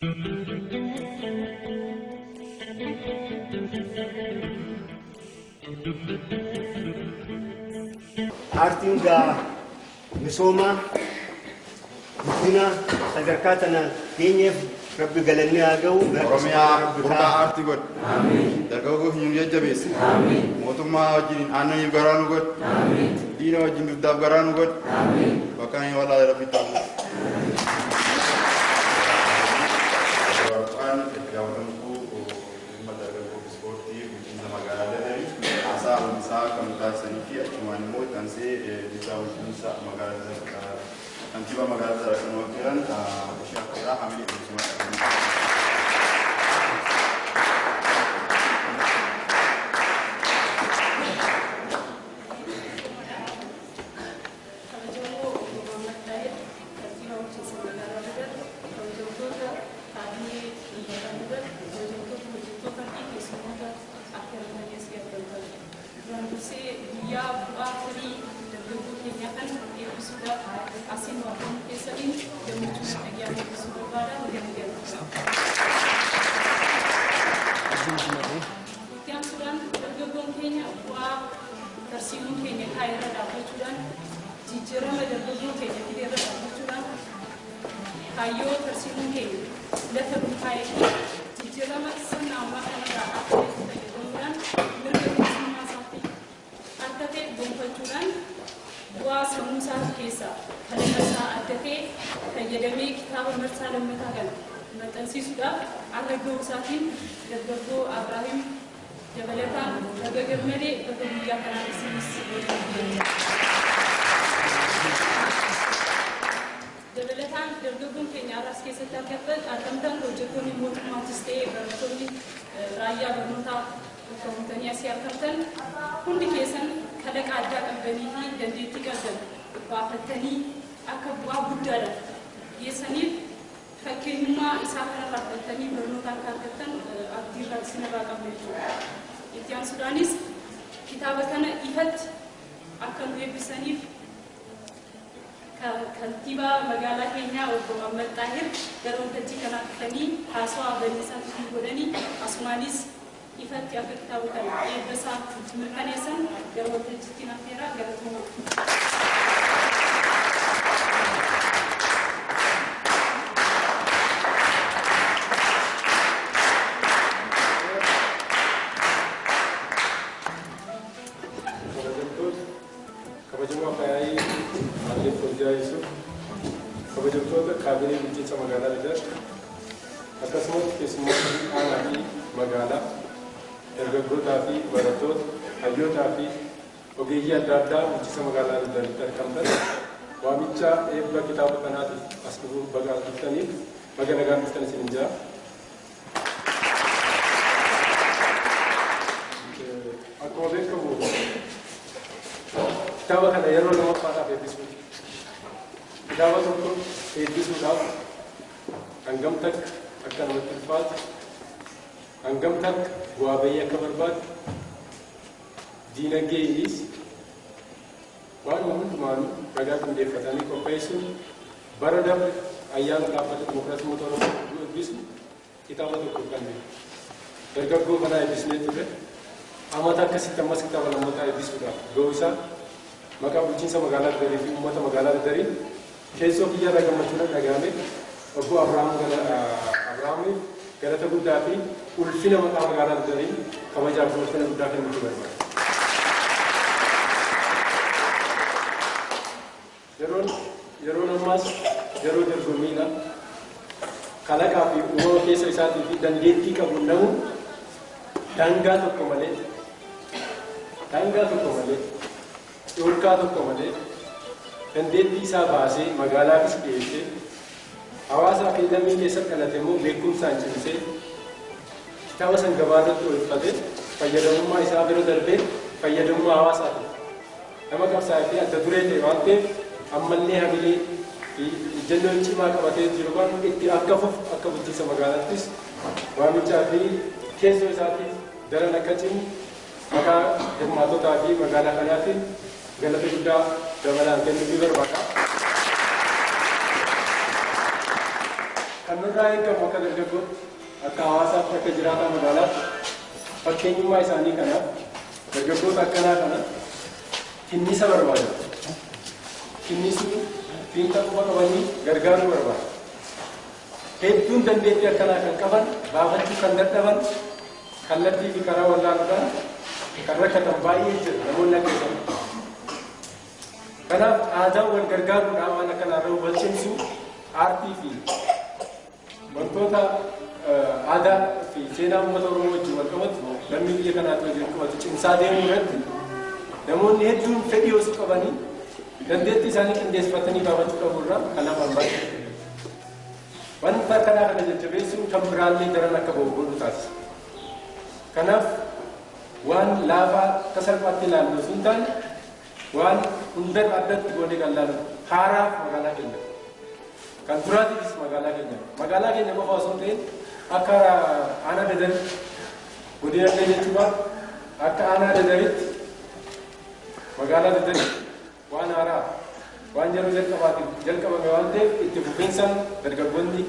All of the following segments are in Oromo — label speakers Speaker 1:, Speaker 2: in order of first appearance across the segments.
Speaker 1: Artiin gaa misooma guddina sadarkaa tana keenyeef rabbi galanni haa ga'u.
Speaker 2: Oromiyaa burqaa aartii godhe. Dargaggoo hin jajjabeesse. Mootummaa wajjin aannaniif garaa nu godhe. Diina wajjin dugdaaf garaa nu godhe. Bakka hin walaa rabbi ta'u. Antiba magara zara kan wakilan usia hamil itu semua.
Speaker 3: nurraa eegamu akka dargaggooti akka hawaasaatti akka jiraataa magaalaatti fakkeenyummaa isaanii kanaaf dargaggoota akkanaa kana kinnisa barbaada. Kinnisni fiinta quba qabanii gargaaruu barbaada. Hedduun dandeettii akkanaa kan qaban baafachuu kan dadhaban kallattii fi karaa wallaaluudhaan kan rakkatan baay'ee jira namoonni akka isaan. Kanaaf aadaa wal gargaaruudhaan waan akkanarra hubachiisu aartii fi wantoota aadaa fi seenaa uummata Oromoo wajjin wal qabatu lammii biyya kanaatti wajjin qabatu cimsaa deemuu irratti namoonni hedduun fedhii osoo qabanii dandeettii isaanii qindeeffatanii baafachuu qabu irraa kanaaf hambaatu. Wanta akkanaa kana jajjabeessuun kan biraallee daran akka ba'u godhu taasisa. Kanaaf waan laafaa akka salphaatti ilaallu osoo hin taane waan hundarra addatti goonee kan ilaallu haaraaf magaalaa keenya. Kan duraatiifis magaalaa keenya. Magaalaa keenya qofa osoo ta'in akka aanaa Dadar godinallee jechuudha akka aanaa Dadaritti magaalaa Dadar waan haaraa waan yeroo jalqabame waan ta'eef itti fufiinsaan dargaggoonni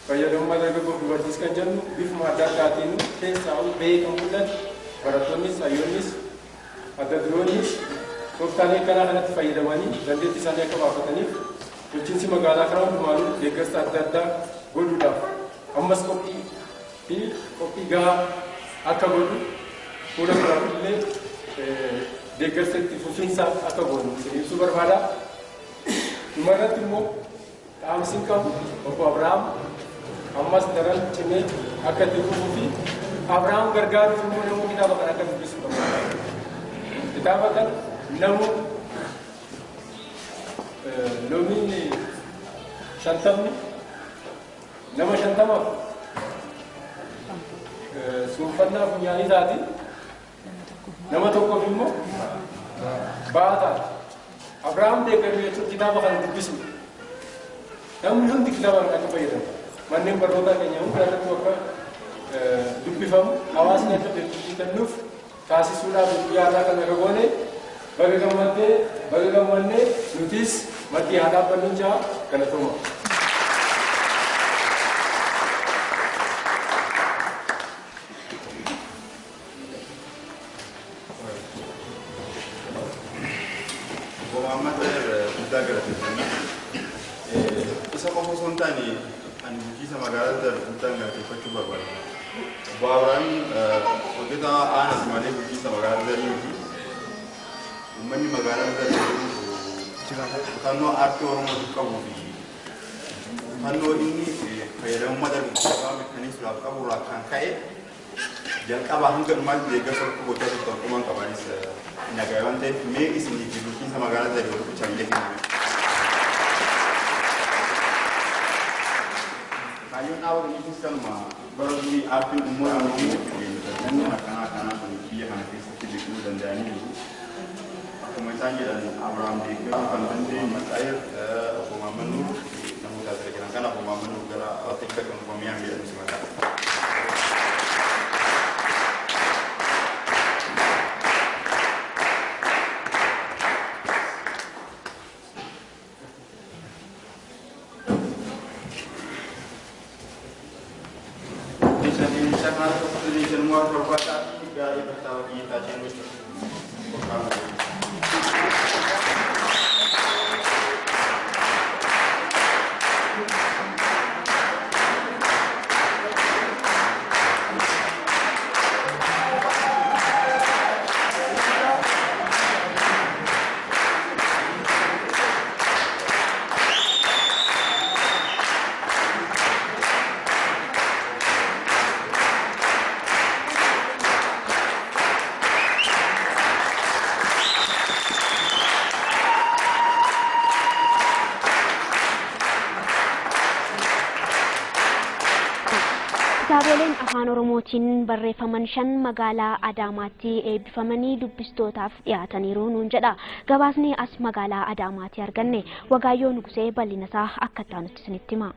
Speaker 3: fayyadamummaa dargaggoof dubartiis kan jennu bifuma adda addaatiin keessaa bahee kan mul'atu barattoonnis hayyoonnis adda duroonnis tooftaalee akkanaa kanatti fayyadamanii dandeettii isaanii akka baafataniif bulchiinsi magaalaa karaa hundumaanuu deeggarsa adda addaa godhuudhaaf ammas qophii gahaa akka godhu fuula biraafillee deeggarsa itti fufiinsaaf akka godhu ibsuu barbaada. Dhumarratti immoo dhaamsiin qabu obbo Abrahaam ammas daran cimee akka itti fufuu fi Abrahaam gargaaruuf immoo namuu kitaaba kana akka dubbisu barbaada. Kitaaba kana namuu loomiin 50 nama 50 suunfannaa funyaanii isaati nama tokkoof immoo baata. Abrahaam deeggaruu jechuun kitaaba kana dubbisu. Namni hundi kitaaba kana akka fayyadamu. Manneen barnootaa keenya hundi irratti akka dubbifamu hawaasni akka beekumsi kennuuf taasisuudhaaf yaada kan akka goone baga gammannee nutis maddii haa dhaabbannu jaa galatooma.
Speaker 2: Isa qofa osoo hin taane ani bulchiinsa magaalaa Dadar guddaan galateeffachuu barbaada. Obbo Abrahaam hojjeta aanas malee bulchiinsa magaalaa Dadarii miti. Uummanni magaalaa Dadarii kutannoo aartii Oromoo qabuu fi kutannoo inni fayyadamummaa dargaggootaa mirkaneessuudhaaf qaburraa kan ka'e jalqabaa hanga dhumaatti deeggarsa gochaa turte tokkummaan qabanis nagaa waan ta'eef mee isinii fi bulchiinsa magaalaa Dadarii wal gocha miidhee kenname. Kaayyoon dhaaba kamiitis kanuma bara durii aartiin uummata Oromoo namni akkanaa kun biyya kana keessatti beekamuu danda'anii akkuma isaan jedhan Abrahaam deeggaruu kan dandeenye Matsaayir obbo Maammanuu namoota asirra jiran kana obbo Maammanuu gara Afrikaa kan Oromiyaan jedhamu si maqaa. Semua perbuatan dari pertama kita jenuh.
Speaker 4: Kitaaboleen afaan Oromootiin barreeffaman 5 magaalaa Adaamaatti eebbifamanii dubbistootaaf dhiyaataniiru nuun jedha. Gabaasni as magaalaa Adaamaatti arganne Wagaayyoo Nugusee bal'ina isaa akka taanutti isinitti hima.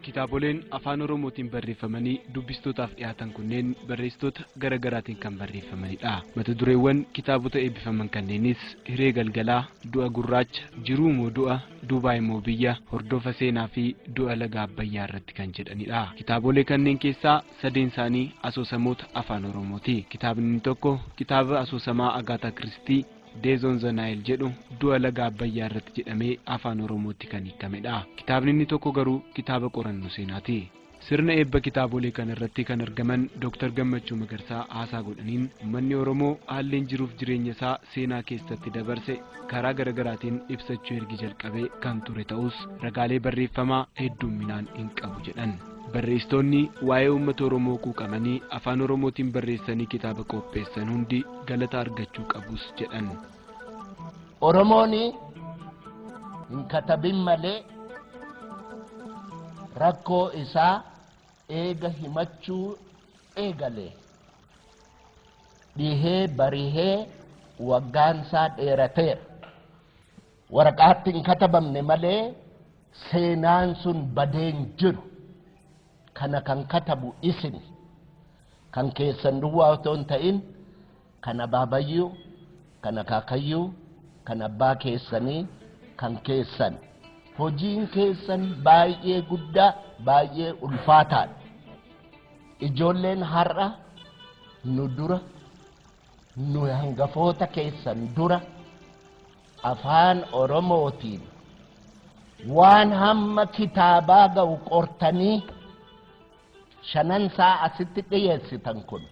Speaker 5: kitaaboleen afaan Oromootiin barreeffamanii dubbistootaaf dhiyaatan kunneen barreessitoota garaa garaatiin kan barreeffamanidha. Mata dureewwan kitaabota eebbifaman kanneenis Hiree Galgalaa, Du'a Gurraacha, Jiruu moo Du'a, Duubaa immoo Biyya, Hordofa Seenaa fi Du'a Laga Abbayyaa irratti kan jedhanidha. Kitaabolee kanneen keessaa sadeen isaanii asoosamoota afaan Oromooti. Kitaabni inni tokko kitaaba asoosamaa Agaataa Kiristii Days on the Nile jedhu Du'a Laga Abbayyaa irratti jedhamee afaan Oromootti kan hiikamedha. Kitaabni inni tokko garuu kitaaba qorannoo seenaati. Sirna eebba kitaabolee kana irratti kan argaman Dr. Gammachuu Magarsaa haasaa godhaniin uummanni Oromoo haalleen jiruuf jireenya isaa seenaa keessatti dabarse karaa garaagaraatiin ibsachuu ergi jalqabee kan ture ta'us ragaalee barreeffamaa hedduminaan hin qabu jedhan. Barreessitoonni waa'ee uummata Oromoo quuqamanii afaan Oromootiin barreessanii kitaaba qopheessan hundi galata argachuu qabus jedhan.
Speaker 6: Oromoon hin katabin malee rakkoo isaa eega himachuu eegale. Dhihee barihee waggaan isaa dheerateera. Waraqaatti hin katabamne malee seenaan sun badeen jiru. Kana kan katabu isin kan keessan duwwaa otoo hin ta'in kan abaabayyuu, kan akaakayyuu, kan abbaa keessanii, kan keessan. Hojiin keessan baay'ee guddaa, baay'ee ulfaataadha. Ijoolleen har'a nu dura, nu hangafoota keessan dura afaan Oromootiin waan hamma kitaabaa ga'u qortanii shanan saa asitti dhiyeessitan kun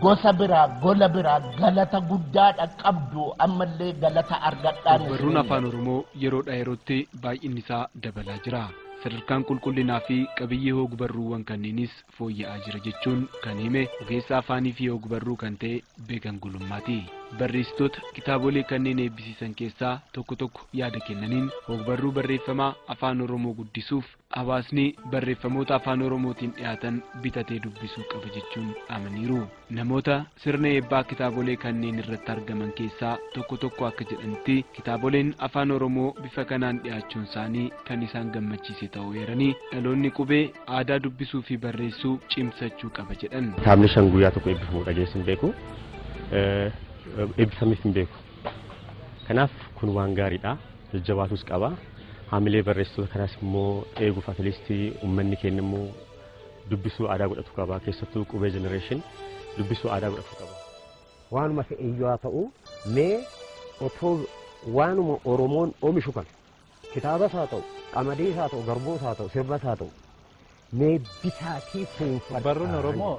Speaker 6: gosa biraa gola biraa galata guddaadha qabdu ammallee galata argadhaan.
Speaker 5: Barruun afaan Oromoo yeroodhaa yerootti baay'inni isaa dabalaa jira. Sadarkaan qulqullinaa fi qabiyyee hogbarruuwwan kanneenis fooyya'aa jira jechuun kan hime ogeessa afaanii fi hogbarruu kan ta'e Beekan Gulummaati. Barreessitoota kitaabolee kanneen eebbisiisan keessaa tokko yaada kennaniin hogbarruu barreeffamaa afaan Oromoo guddisuuf hawaasni barreeffamoota afaan Oromootiin dhiyaatan bitatee dubbisuu qaba jechuun amaniiru. Namoota sirna eebbaa kitaabolee kanneen irratti argaman keessaa tokko akka jedhanitti kitaaboleen afaan Oromoo bifa kanaan dhiyaachuun isaanii kan isaan gammachiise ta'uu eeranii dhaloonni qubee aadaa dubbisuu fi barreessuu cimsachuu qaba jedhan.
Speaker 7: Kitaabni shan guyyaa tokko eebbifamuu dhageessin beeku. Eebbifameef hin beeku. Kanaaf kun waan gaariidha. Jajjabaatus qaba. Haamilee barreessitoota kanaas immoo eeguuf atleastii uummanni keenya immoo dubbisuu aadaa godhatu qaba. Keessattuu qubee generation dubbisuu aadaa godhatu qaba.
Speaker 8: Waanuma fe'iyyoo ta'u mee otoo waanuma Oromoon oomishu kan kitaabas haa ta'u, qamadiis haa ta'u, garbuus haa ta'u, sirbas haa ta'u mee bitaatii fuunfadhaa.
Speaker 9: Barruun Oromoo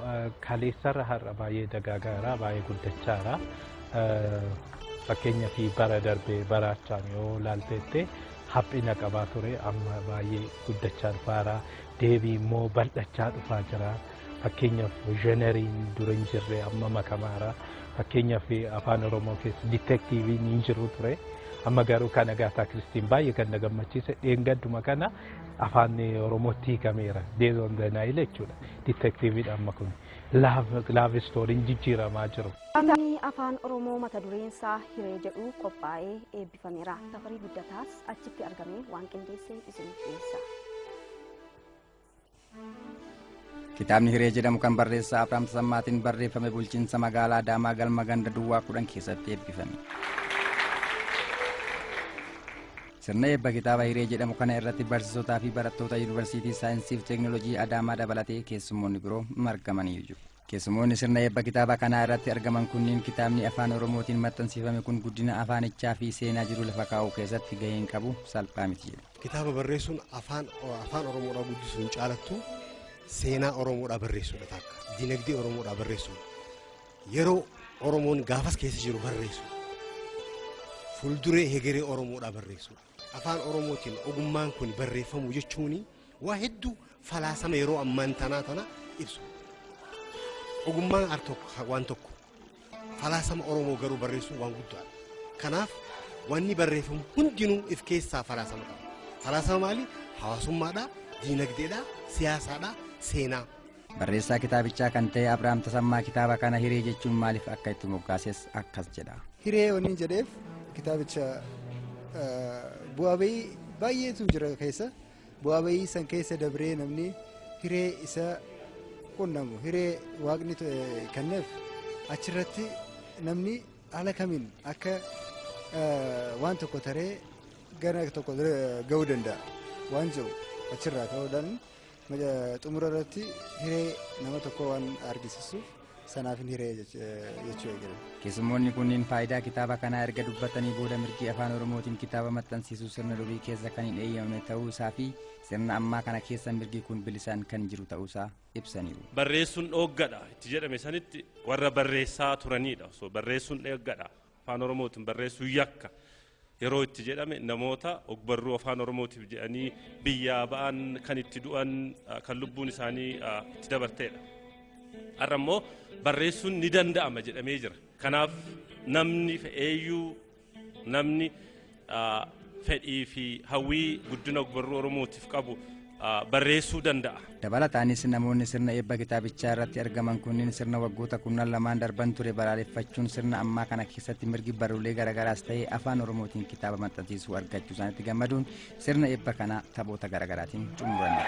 Speaker 9: kaleessarra har'a baay'ee dagaagaara, baay'ee guddachaara. Fakkeenyaa fi bara darbee baraachaan yoo laalteette haphina qabaa ture amma baay'ee guddachaa dhufaa deebii immoo bal'achaa dhufaa jira. Fakkeenyaaf zeeneriin dura hin jirre amma makamaara. Fakkeenyaaf afaan Oromoo keessa ditektiiviin hin jiru ture. Amma garuu kan Agaataa Kiristiin baay'ee kan na gammachiise dheengadduma kana afaan Oromootti hiikameera. Days on the Nile jechuudha. Ditektiiviidha amma kun. Laaf istooriin jijjiiramaa jiru.
Speaker 4: Kitaabni afaan Oromoo mata dureen isaa Hiree jedhu qophaa'ee eebbifameera. Tafarii Guddataas achitti argamee waan qindeessee isiniif dhiyeessa.
Speaker 10: Kitaabni Hiree jedhamu kan barreessaa Abrahaam Tasammaatiin barreeffame bulchiinsa magaalaa Adaamaa galma ganda Duwwaa 10 keessatti eebbifame. Sirna eebba kitaaba Hiree jedhamu kana irratti barsiisotaa fi barattoota Yuunivarsiitii Saayinsii fi Teekinooloojii Adaamaa dabalatee keessummoonni biroo argamanii jiru. Keessummoonni sirna eebba kitaaba kanaa irratti argaman kunniin kitaabni afaan Oromootiin maxxansiifame kun guddina afaanichaa fi seenaa jiru lafa kaa'uu keessatti gaheen qabu salphaa miti jedhu.
Speaker 11: Kitaaba barreessuun afaan Oromoodhaa guddisuun caalattu seenaa Oromoodhaa barreessuudha takka dinagdee Oromoodhaa barreessuudha. Yeroo Oromoon gaafas keessa jiru barreessuudha. Fuulduree hegeree Oromoodhaa barreessuudha. Afaan Oromootiin ogummaan kun barreeffamuu jechuun waa hedduu falaasama yeroo ammaan tana ibsu. Ogummaan waan tokko falaasama Oromoo garuu barreessuun waan guddaadha. Kanaaf wanni barreeffamu hundinuu if keessaa falaasama qaba. Falaasama maali? Hawaasummaadhaa, diinagdeedhaa, siyaasaadhaa, seenaa.
Speaker 10: Barreessaa kitaabichaa kan ta'e Abrahaam Tasammaa kitaaba kana Hiree jechuun maaliif akka itti moggaases akkas jedha.
Speaker 12: Hiree waniin jedheef kitaabicha bu'aa bayii baay'eetu jira keessa. bu'aa bayii san keessa dabree namni hiree isa qunnamu hiree waaqni kenneef achirratti namni haala kamiin akka waan tokko taree gara tokko ga'uu danda'a waan jiru achirraa ta'uudhaan xumura irratti hiree nama tokko waan argisiisuuf sanaaf hiree jechuu eegale.
Speaker 10: Keessummoonni kunniin faayidaa kitaaba kanaa erga dubbatanii booda mirgi afaan Oromootiin kitaaba maxxansiisuu sirna durii keessa kan hin eeyyamamne ta'uu isaa fi sirna ammaa kana keessa mirgi kun bilisaan kan jiru ta'uu isaa ibsaniiru.
Speaker 13: Barreessuun dhooggadha itti jedhame sanitti warra barreessaa turanidha. So barreessuun dhooggadha afaan Oromootiin barreessuu yakka. Yeroo itti jedhame namoota ogbarruu afaan Oromootiif jedhanii biyyaa ba'an kan itti du'an kan lubbuun isaanii itti dabarteedha. Har'a immoo barreessuun ni danda'ama jedhamee jira. Kanaaf namni fe'eeyyuu namni fedhii fi hawwii guddina ogbarruu Oromootiif qabu barreessuu danda'a.
Speaker 10: Dabalataanis namoonni sirna eebba kitaabichaa irratti argaman kunniin sirna waggoota 12 darban ture balaaleffachuun sirna ammaa kana keessatti mirgi barruulee garagaraas ta'ee afaan Oromootiin kitaaba maxxansiisuu argachuu isaanitti gammaduun sirna eebba kana taphoota garagaraatiin xumuranidha.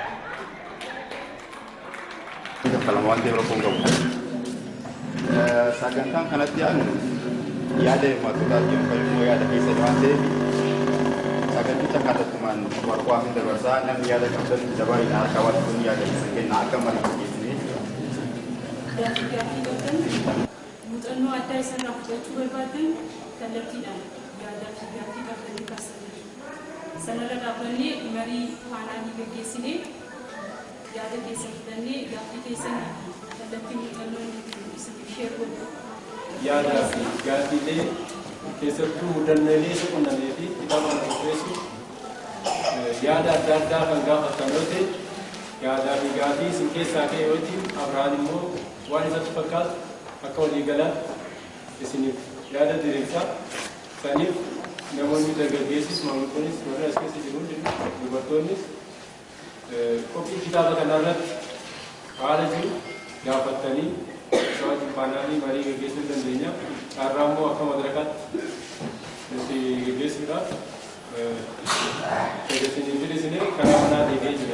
Speaker 2: Sagantaan kanatti yaada hirmaattootaa fi fayyummoo yaada keessa waan ta'eef saganticha kallattumaan warqaa fi dabarsaa namni yaada qabdan dabareedhaan akka waan yaada keessa kenna akka marii fakkeessine.
Speaker 14: Muuxannoo addaa isarraa fudhachuu barbaadan kallattiidhaan yaadaa fi gaaffii qabdanii kaasanii sanarra dhaabbannee marii faanaa gaggeessinee yaada keessa fudhannee gaaffii keessanii kallattii muuxannoo ishee godhu.
Speaker 3: Yaadaa fi gaaffiilee keessattuu mudannoolee isa qunnamee fi kitaaba qopheessu yaada adda addaa kan gaafatan yoo ta'e yaadaa fi gaaffii isin keessaa ka'e yoo ta'e Abrahaan immoo waan isatti fakkaatu akka waliigalaa isiniif yaada diriirsaa saniif namoonni dargaggeessis maanguddoonnis warra as keessa jiru dubartoonnis qophii kitaaba kanarratti haala jiru gaafatanii Soalnya panani mari gegesu dan denya karamu akan masyarakat mesti gegesu lah gegesu di sini karena mana gegesu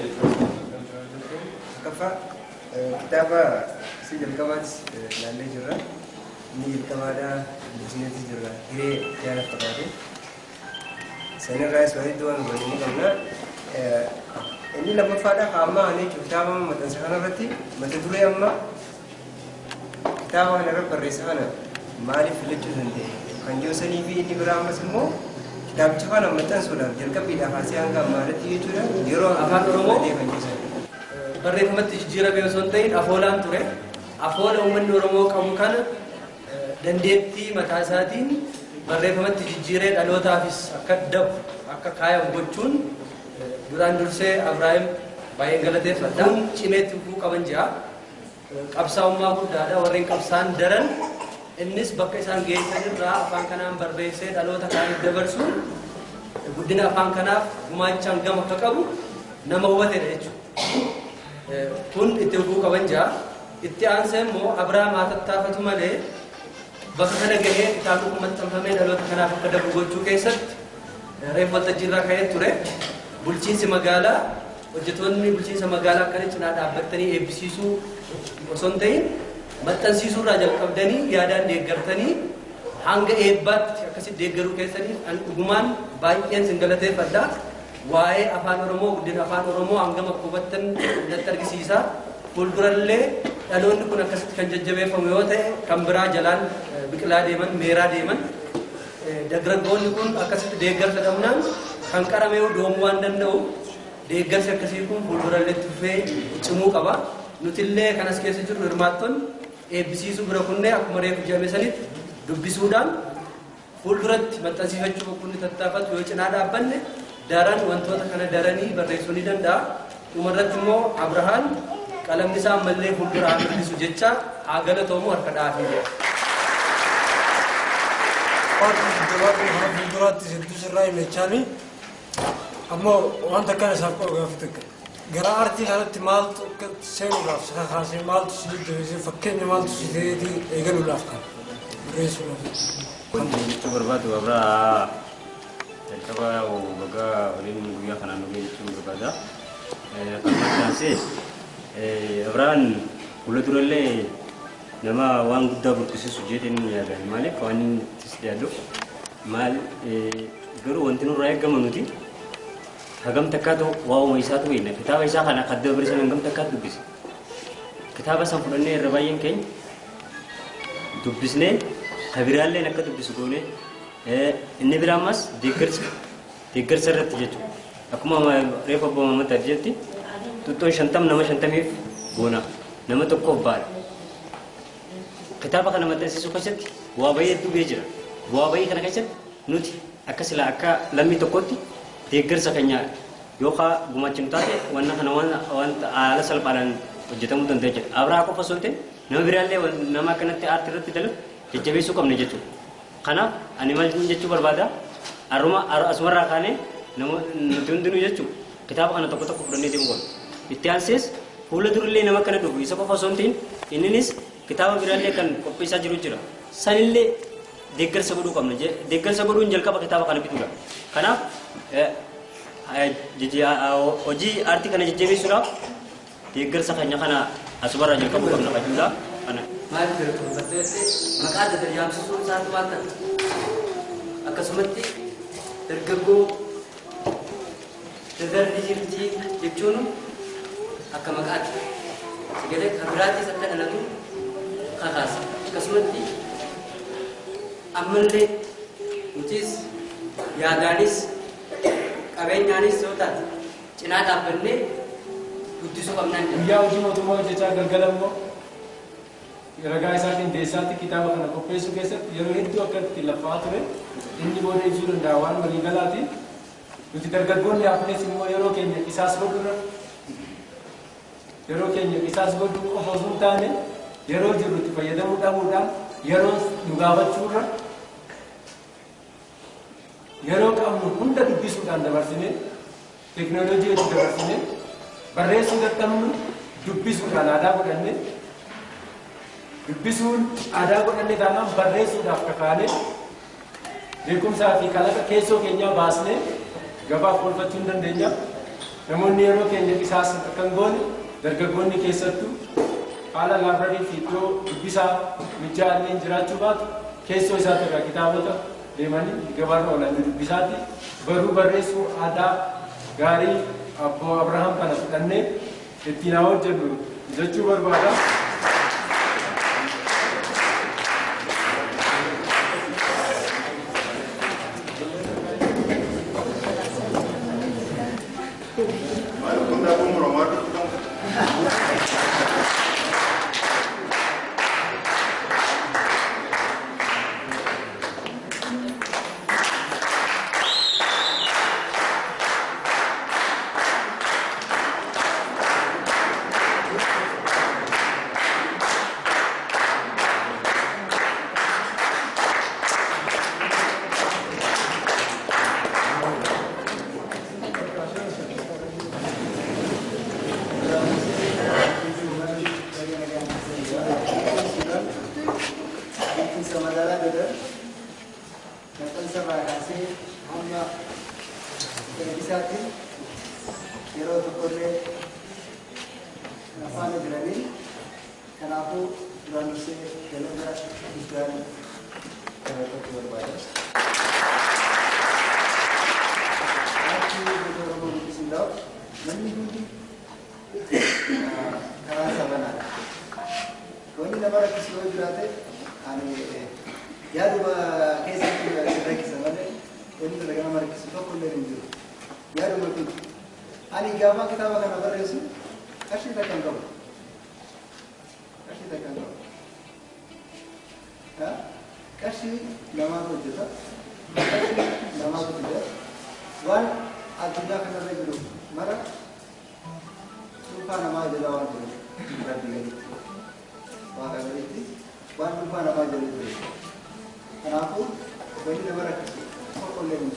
Speaker 15: Kafa kita si jalkawan lalle jurra ni jalkawada bisnis jurra kire jalan pertama saya rais bagi tuan begini karena ini lama pada hama ini kita matan sekarang berarti mata dulu yang mak kitaaba kana barreessa kana maaliif filachuu danda'e kan joosanii fi inni biraa ammas immoo kitaabicha kana maxxansuudhaaf jalqabiidhaaf haasee hanga ammaatti jechuudha yeroo afaan Oromoo
Speaker 16: barreeffamatti jijjiiramee osoo hin ta'in afoolaan ture afoola uummanni Oromoo qabu kana dandeettii mataa isaatiin barreeffamatti jijjiiree dhalootaafis akka dabu akka kaayamu gochuun duraan dursee Abrahaam baay'een galateeffadha cimeetti fufuu qaban jira. Qabsaa'ummaa guddaadha warreen qabsaan daran innis bakka isaan geessan irraa afaan kanaan barreessee dhaloota kaaniif dabarsuun guddina afaan kanaaf gumaachaan gama akka qabu nama hubatedha jechuudha. Kun itti fufuu qaban jira. Itti aansee immoo Abrahaam haa tattaafatu malee bakka kana gahee kitaaba maxxanfamee dhaloota kanaaf akka dabu gochuu keessatti reeffa waltajjii irraa ka'ee ture. Bulchiinsi magaalaa hojjettoonni bulchiinsa magaalaa akkana cinaa dhaabbatanii eebbisiisuu osoo hin ta'in maxxansiisuu irraa jalqabdanii yaadaan deeggartanii hanga eebbaatti akkasitti deeggaruu keessanii dhugumaan baay'een sin galateeffadha. Waa'ee afaan Oromoo guddina afaan Oromoo hangama qubattan natti argisiisa. Fuuldurallee dhaloonni kun akkasitti kan jajjabeeffamu yoo ta'e kan biraa jalaan biqilaa deeman meeraa deeman dargaggoonni kun akkasitti deeggarsa dhabnaan kan qaramee doomuu waan danda'u deeggarsi akkasii kun fuuldurallee tufee cimuu qaba. Nutillee kanas keessa jiru hirmaattonni eebbisiisuu bira kunnee akkuma reefu jedhame sanitti dubbisuudhaan fuulduratti maxxansiifachuu kunni tattaafatu yoo cinaa dhaabbanne daran wantoota kana daranii barreessuu ni danda'a. Dhumarratti immoo Abrahaan qalamni isaa ammallee fuulduraan mul'isu jecha haa galatoomu harka dhaafii jira.
Speaker 17: Fuulduraatti hedduu sirraa himechaanii ammoo wanta kana isaaf qabu gaafate gara aartii kanatti maaltu seenuudhaaf kaasee maaltu si jajjabeessee fakkeenya maaltu si ta'eetii eegaluudhaaf kan barreessuudhaaf.
Speaker 18: Wanti jechuu barbaadu Abrahaa jalqaba baga waliin guyyaa kanaan dhugee jechuun barbaada.
Speaker 19: Kamasase Abraan kula durallee nama waan guddaa burqisiisu jedheen yaadan maaliif waan yaadu maal garuu wanti nurraa eegamu nuti hagam takkaatu waa'uma isaatu beekna kitaaba isaa kana kadda barisan hagam takkaatu dubbise kitaaba san fudhannee irra baay'een keenya dubbisnee kabiraalleen akka dubbisu goone inni biraa ammas deeggarsa irratti jechuudha akkuma reefa abbaa mamatti ajjeetti tuttuun 50 nama 50 goona nama tokkoof baadha kitaaba kana maxxansiisuu keessatti waa baay'ee dubbee jira waa baay'ee kana keessatti nuti akka sila akka lammii tokkotti deeggarsa keenya yookaan gumaachinu taate wanna kana waan haala salphaadhaan hojjetamuu danda'a jedha abraa qofa osoo hin ta'in nama biraallee nama akkanatti aartii irratti dalagu jajjabeessuu qabna jechuudha kanaaf ani maal jechuu barbaada asumarraa kaanee nuti hundinuu jechuudha kitaaba kana tokko tokko fudhannee deemuu qabna itti aansees fuula durillee nama akkana dhufu isa qofa osoo hin ta'in inninis kitaaba biraallee kan qopheessaa jiru jira sanillee deeggarsa godhuu qabna deeggarsa godhuun jalqaba kitaaba kana bituudha kanaaf hojii aartii kana jajjabeessuudhaaf deeggarsa keenya kana asumarraa jalqabuu qabna jechuudha kana
Speaker 16: maal jedhu maqaa adda tajaajilsiisuu isaatu waan ta'e akkasumatti dargaggoo dardarri jirti jechuun akka maqaatti sigalee kan biraattis akka dhalatu kakaasa akkasumatti ammallee nutis yaadaanis qabeenyaanis yoo taate cinaa dhaabbannee guddisuu qabnaan
Speaker 3: guyyaa hojii mootummaa hojjechaa galgala immoo ragaa isaatiin deessaatti kitaaba kana qopheessuu keessatti yeroo hedduu akka itti laffaa ture inni booda ibsuu danda'a waan waliigalaati nuti dargaggoonni hafnes immoo yeroo keenya isaas godhu qofa osoo hin taane yeroo jirrutti fayyadamuu dhabuudhaan yeroo nu gaafachuurra yeroo qabnu hunda dubbisuudhaan dabarsinee teekinooloojii itti dabarsinee barreessuu dadhabnu dubbisuudhaan aadaa godhannee dubbisuun aadaa godhannee taanaan barreessuudhaaf kakaanee beekumsaa fi kalaqa keessoo keenyaa baasnee gabaaf oolfachuu hin dandeenya namoonni yeroo keenya isaas akka hin goone dargaggoonni keessattuu haala laabrarii fi iddoo dubbisaa mijaalleen jiraachuu baatu keessoo isaatti irraa kitaabota deemanii gabaarra oolan dubbisaatti baruu barreessuu aadaa gaarii abboo Abrahaam kana fudhannee ittiin haa hojjennu jechuu barbaada.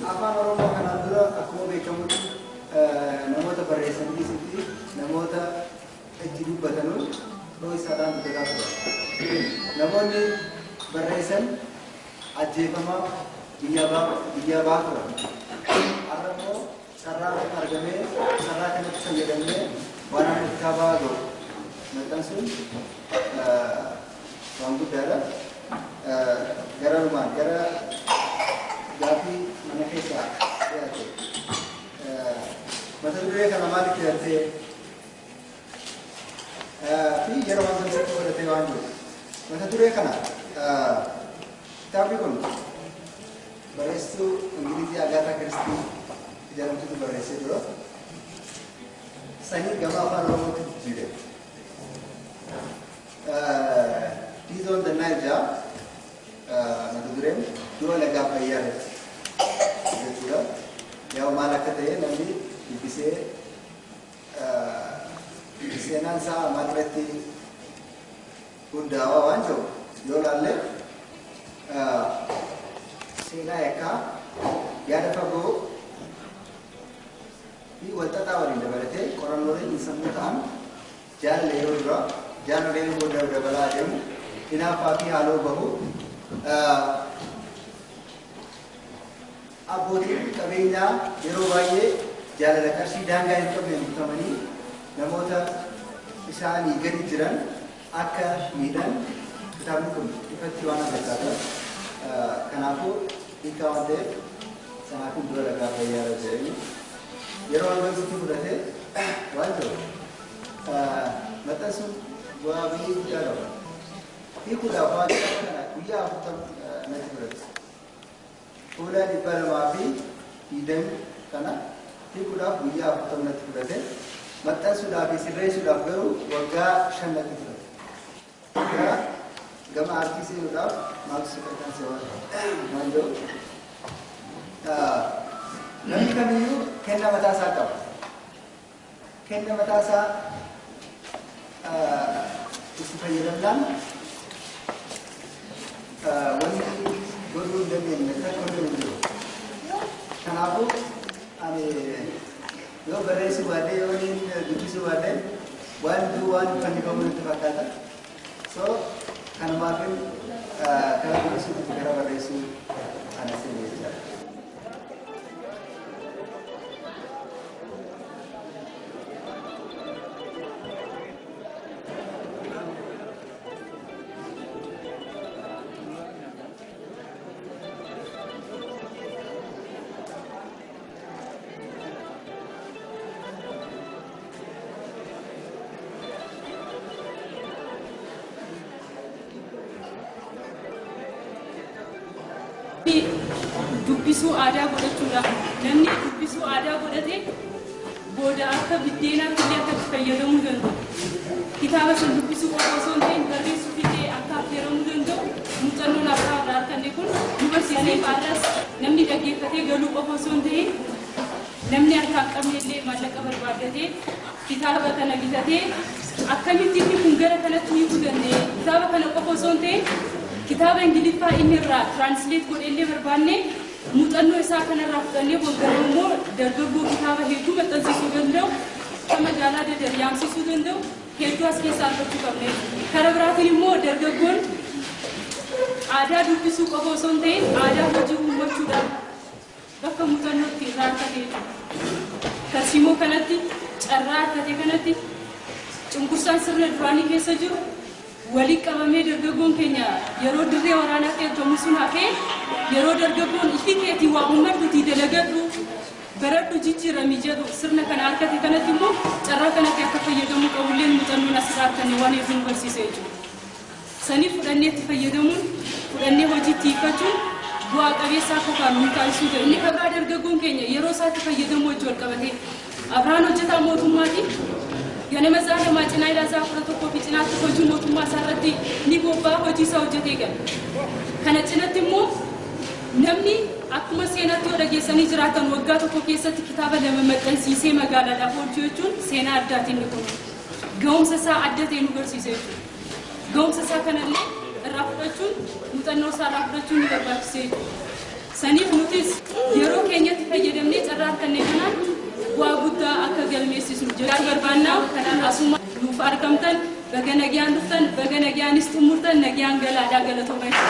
Speaker 12: Afaan Oromoo kanaan dura akkuma beekamutti namoota barreessanii fi namoota itti dubbatanuun dho'isaadhaan dubbataa ture. Namoonni barreessan ajjeefamaa biyya baa turan. Har'a immoo carraa argamee carraa kanatti fayyadamnee waan akka kitaabaa godhu maxxansuun waan guddaadha. Gara dhumaan gara gaaffii mana keessaa dhiyaate mata duree kana maaliif dhiyaatee fi yeroo waan sanatti godhatee waan jiru mata duree kana kitaabni kun barreessituu Ingilizii Agaataa Kiristii jedhamtutu barreessee dura sanii gama afaan Oromootti jijjiire. These on the Niger mata dureen dura lagaa fayyaa jechuudha. Yaa maal akka ta'e namni dubbisee seenaan isaa maal irratti hundaa'aa waan jiru yoo laalle seenaa yakkaa yaada fagoo fi walxaxaa waliin dabalatee qorannooleen sammuu ta'an jaalala yeroo dura jaalaleen booda dabalaa deemu hinaaffaa fi haaloo bahu abbootiin qabeenyaa yeroo baay'ee jaalala qarshii daangaa hin qabneen bitamanii namoota isaanii gadi jiran akka miidhan kitaabni kun ifatti waan agarsiisa. Kanaafuu hiikaa waan ta'eef sanaafuu dura lagaa fayyaa jedhanii yeroo albasitti fudhate waan jiru maxxansuun bu'aa baay'ee guddaa qaba. Hiikuudhaaf waan kana guyyaa 40 natti fudhate. Fuula 220 kana hiikuudhaaf guyyaa 40 natti fudhate. Maxxansuudhaaf fi sirreessuudhaaf garuu waggaa 5 natti fudhate. Gama aartii seenuudhaaf maaltu si qaqqabsiisa waan jiru. Namni kamiyyuu kennaa mataa isaa qaba. Kennaa mataa isaa itti fayyadamnaan wanni godhuu hin dandeenye kan godhuu hin jiru. Kanaafuu ani yoo barreessuu baadhee yoo dubbisuu baadhee waan jiru waan fannifamu itti fakkaata. So kanumaafin kana dubbisuutti gara barreessuu ana seenee jira.
Speaker 14: Dubbisuu aadaa godhachuudhaaf namni dubbisuu aadaa godhate booda akka biddeenaatti illee akka itti fayyadamuu danda'u. Kitaaba san dubbisuu qofa osoo hin ta'in barreessuu illee akka affeeramuu danda'u muuxannoon abbaa irraa arganne kun nu barsiisee faadhaas namni dhaggeeffatee galuu qofa osoo hin ta'in namni harkaa hin qabne illee maallaqa barbaaddatee kitaaba kana bitatee akkamitti inni kun gara kanatti hiikuu danda'e kitaaba kana qofa osoo hin ta'in kitaaba Ingiliffaa inni irraa tiraansileet godhee illee barbaanne muuxannoo isaa kanarraa fudhannee waggaa immoo dargaggoo kitaaba hedduu maxxansiisuu danda'u kan magaalaa daddaryaamsisuu danda'u hedduu as keessaa argachuu qabne. Karaa biraatiin immoo dargaggoon aadaa dubbisuu qofa osoo hin ta'in aadaa hojii uummachuudhaan bakka muuxannootti irraa argatee tarsiimoo kanatti carraa argatee kanatti cunqursaan sirna duraanii keessa jiru walii qabamee dargaggoon keenya yeroo dirree waraanaa eeggamu sun hafee yeroo dargaggoon itti keetii waa uummadhuutii dalagadhu baradhu jijjiiramii jedhu sirna kana argate kanatti immoo carraa kanatti akka fayyadamuu qabullee muuxannoon asirraa arganne waan hedduu nu barsiisee jiru. Sanii fudhannee itti fayyadamuun fudhannee hojiitti hiikachuun bu'aa qabeessa akka kaanu nu taasisuu ta'e. Inni kabraa dargaggoon keenya yeroo isaatti fayyadamuu wajji wal qabatee Abraan hojjetaa mootummaati. Ganama isaa lamaa cinaa ilaasaa 11 fi cinaatti hojii mootummaa isaa irratti ni bobba'aa hojii isaa hojjetee gala. Kana cinatti immoo namni akkuma seenaatti yoo dhageessanii jiraatan waggaa tokko keessatti kitaaba 2 maxxansiisee magaalaadhaaf oolchuu jechuun seenaa addaatiin ni kun ga'umsa isaa adda ta'e nu barsiisa jechuudha. Ga'umsa isaa kanallee irraa fudhachuun muuxannoo isaa irraa fudhachuun ni barbaachisa jechuudha. Saniif nutis yeroo keenyatti fayyadamnee carraa argannee kanaan waa guddaa akka galmeessisnu jedhaa barbaannaa kanaan asuma nuuf argamtan baga nagaan dhuftan baga nagaanis xumurtan nagaan galaadhaa galatoomaa.